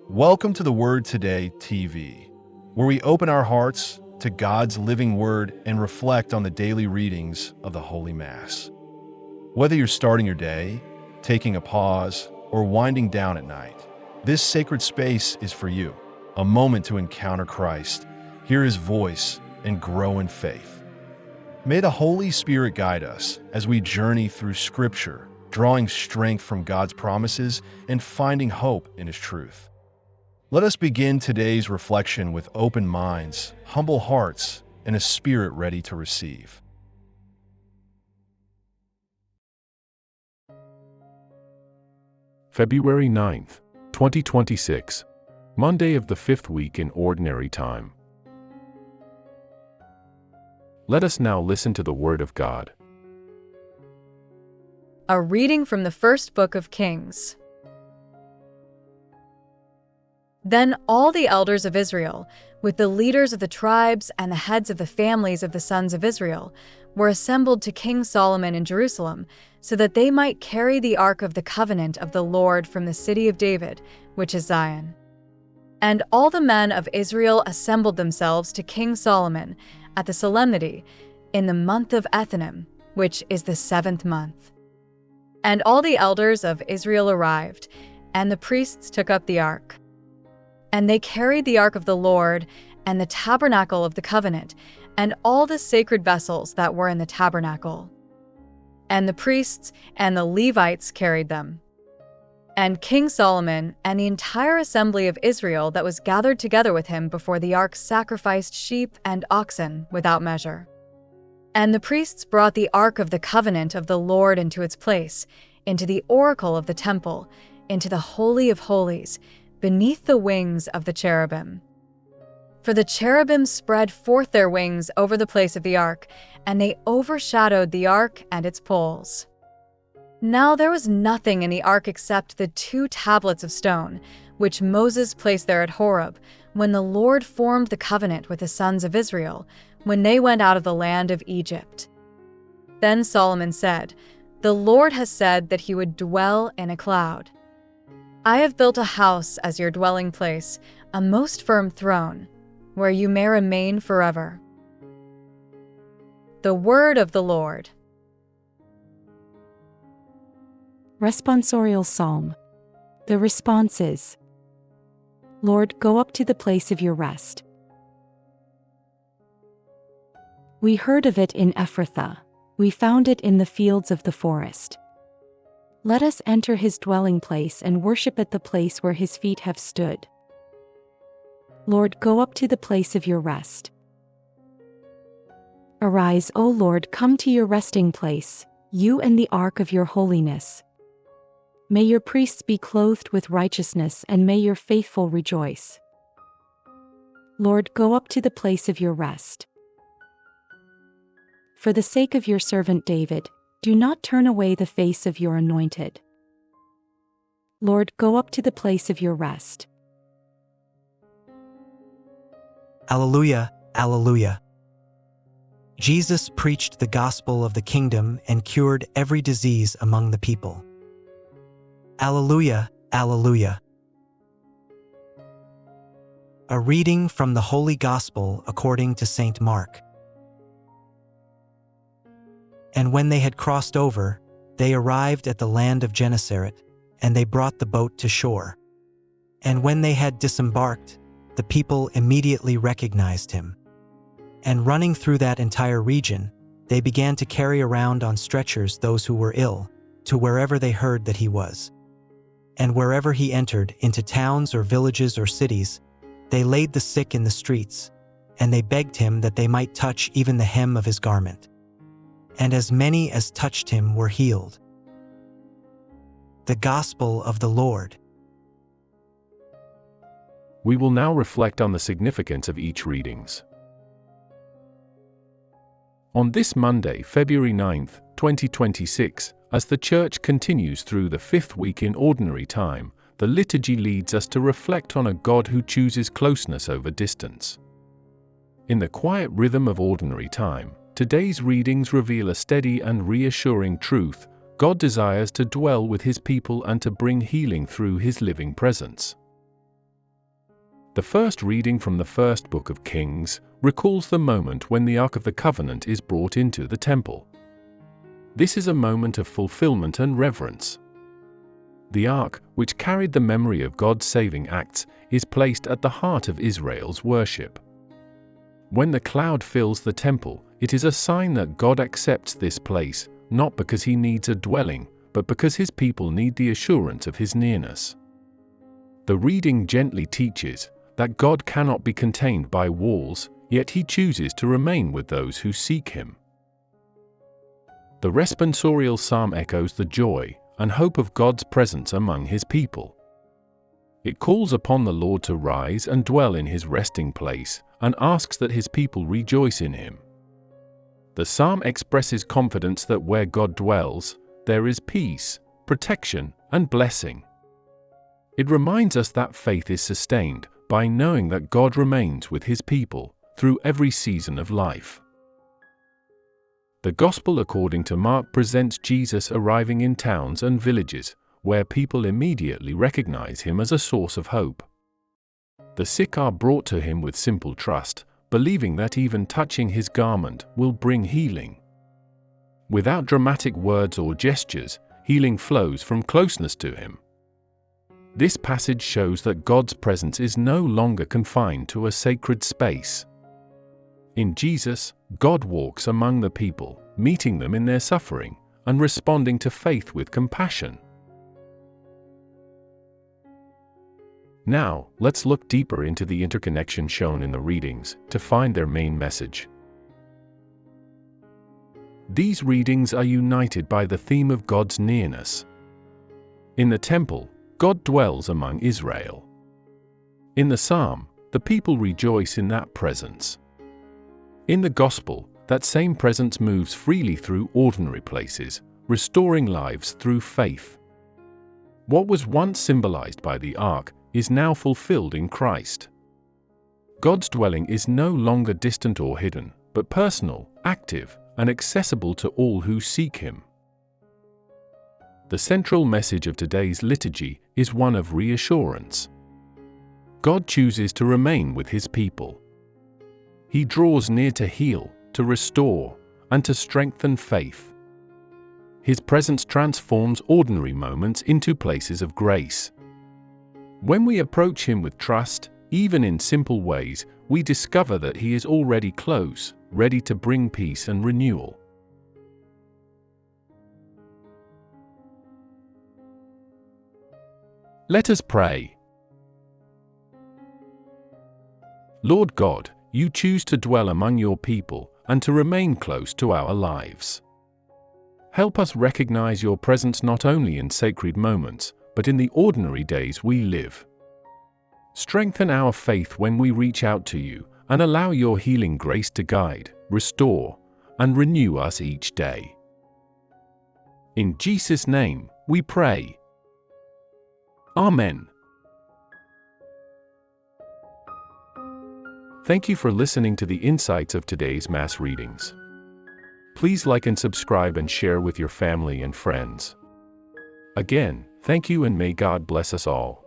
Welcome to the Word Today TV, where we open our hearts to God's living Word and reflect on the daily readings of the Holy Mass. Whether you're starting your day, taking a pause, or winding down at night, this sacred space is for you, a moment to encounter Christ, hear His voice, and grow in faith. May the Holy Spirit guide us as we journey through Scripture, drawing strength from God's promises and finding hope in His truth. Let us begin today's reflection with open minds, humble hearts, and a spirit ready to receive. February 9th, 2026, Monday of the fifth week in Ordinary Time. Let us now listen to the Word of God. A reading from the first book of Kings. Then all the elders of Israel, with the leaders of the tribes and the heads of the families of the sons of Israel, were assembled to King Solomon in Jerusalem, so that they might carry the ark of the covenant of the Lord from the city of David, which is Zion. And all the men of Israel assembled themselves to King Solomon at the solemnity in the month of Ethanim, which is the 7th month. And all the elders of Israel arrived, and the priests took up the ark. And they carried the ark of the Lord, and the tabernacle of the covenant, and all the sacred vessels that were in the tabernacle. And the priests and the Levites carried them. And King Solomon and the entire assembly of Israel that was gathered together with him before the ark sacrificed sheep and oxen without measure. And the priests brought the ark of the covenant of the Lord into its place, into the oracle of the temple, into the Holy of Holies, beneath the wings of the cherubim. For the cherubim spread forth their wings over the place of the ark, and they overshadowed the ark and its poles. Now there was nothing in the ark except the 2 tablets of stone, which Moses placed there at Horeb, when the Lord formed the covenant with the sons of Israel, when they went out of the land of Egypt. Then Solomon said, "The Lord has said that he would dwell in a cloud. I have built a house as your dwelling place, a most firm throne, where you may remain forever." The word of the Lord. Responsorial Psalm. The response is, Lord, go up to the place of your rest. We heard of it in Ephrathah. We found it in the fields of the forest. Let us enter his dwelling place and worship at the place where his feet have stood. Lord, go up to the place of your rest. Arise, O Lord, come to your resting place, you and the ark of your holiness. May your priests be clothed with righteousness, and may your faithful rejoice. Lord, go up to the place of your rest. For the sake of your servant David, do not turn away the face of your anointed. Lord, go up to the place of your rest. Alleluia, Alleluia. Jesus preached the gospel of the kingdom and cured every disease among the people. Alleluia, Alleluia. A reading from the Holy Gospel according to St. Mark. And when they had crossed over, they arrived at the land of Gennesaret, and they brought the boat to shore. And when they had disembarked, the people immediately recognized him. And running through that entire region, they began to carry around on stretchers those who were ill, to wherever they heard that he was. And wherever he entered, into towns or villages or cities, they laid the sick in the streets, and they begged him that they might touch even the hem of his garment. And as many as touched him were healed. The Gospel of the Lord. We will now reflect on the significance of each readings. On this Monday, February 9th, 2026, as the Church continues through the fifth week in Ordinary Time, the liturgy leads us to reflect on a God who chooses closeness over distance. In the quiet rhythm of ordinary time, today's readings reveal a steady and reassuring truth: God desires to dwell with His people and to bring healing through His living presence. The first reading from the first book of Kings recalls the moment when the Ark of the Covenant is brought into the temple. This is a moment of fulfillment and reverence. The Ark, which carried the memory of God's saving acts, is placed at the heart of Israel's worship. When the cloud fills the temple, it is a sign that God accepts this place, not because He needs a dwelling, but because His people need the assurance of His nearness. The reading gently teaches that God cannot be contained by walls, yet He chooses to remain with those who seek Him. The responsorial psalm echoes the joy and hope of God's presence among His people. It calls upon the Lord to rise and dwell in His resting place, and asks that His people rejoice in Him. The psalm expresses confidence that where God dwells, there is peace, protection, and blessing. It reminds us that faith is sustained by knowing that God remains with His people through every season of life. The Gospel according to Mark presents Jesus arriving in towns and villages where people immediately recognize Him as a source of hope. The sick are brought to Him with simple trust, believing that even touching His garment will bring healing. Without dramatic words or gestures, healing flows from closeness to Him. This passage shows that God's presence is no longer confined to a sacred space. In Jesus, God walks among the people, meeting them in their suffering, and responding to faith with compassion. Now, let's look deeper into the interconnection shown in the readings to find their main message. These readings are united by the theme of God's nearness. In the temple, God dwells among Israel. In the psalm, the people rejoice in that presence. In the Gospel, that same presence moves freely through ordinary places, restoring lives through faith. What was once symbolized by the Ark is now fulfilled in Christ. God's dwelling is no longer distant or hidden, but personal, active, and accessible to all who seek Him. The central message of today's liturgy is one of reassurance. God chooses to remain with His people. He draws near to heal, to restore, and to strengthen faith. His presence transforms ordinary moments into places of grace. When we approach Him with trust, even in simple ways, we discover that He is already close, ready to bring peace and renewal. Let us pray. Lord God, You choose to dwell among Your people and to remain close to our lives. Help us recognize Your presence not only in sacred moments, but in the ordinary days we live. Strengthen our faith when we reach out to You, and allow Your healing grace to guide, restore, and renew us each day. In Jesus' name, we pray. Amen. Thank you for listening to the insights of today's Mass readings. Please like and subscribe and share with your family and friends. Again, thank you and may God bless us all.